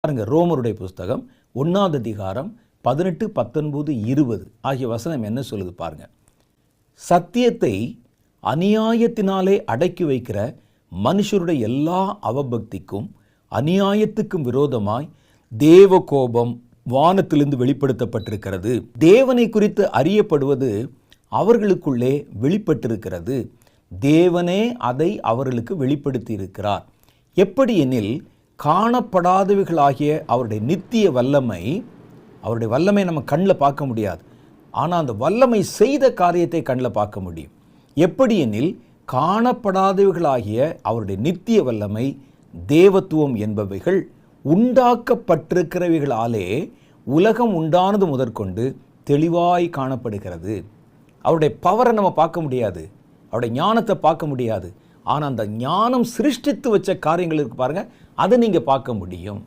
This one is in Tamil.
பாருங்க, ரோமருடைய புஸ்தகம் 1வது அதிகாரம் 18, 19, 20 ஆகிய வசனம் என்ன சொல்லுது பாருங்க. சத்தியத்தை அநியாயத்தினாலே அடக்கி வைக்கிற மனுஷருடைய எல்லா அவபக்திக்கும் அநியாயத்துக்கும் விரோதமாய் தேவ கோபம் வானத்திலிருந்து வெளிப்படுத்தப்பட்டிருக்கிறது. தேவனை குறித்து அறியப்படுவது அவர்களுக்குள்ளே வெளிப்பட்டிருக்கிறது. தேவனே அதை அவர்களுக்கு வெளிப்படுத்தி இருக்கிறார். எப்படி எனில், காணப்படாதவைகளாகிய அவருடைய நித்திய வல்லமை, அவருடைய வல்லமை நம்ம கண்ணில் பார்க்க முடியாது, ஆனால் அந்த வல்லமை செய்த காரியத்தை கண்ணில் பார்க்க முடியும். எப்படி எனில், காணப்படாதவைகளாகிய அவருடைய நித்திய வல்லமை, தேவத்துவம் என்பவைகள் உண்டாக்கப்பட்டிருக்கிறவைகளாலே உலகம் உண்டானது முதற்கொண்டு தெளிவாய் காணப்படுகிறது. அவருடைய பவரை நம்ம பார்க்க முடியாது, அவருடைய ஞானத்தை பார்க்க முடியாது, ஆனால் அந்த ஞானம் சிருஷ்டித்து வச்ச காரியங்கள் இருக்கு பாருங்க, அதை நீங்கள் பார்க்க முடியும்.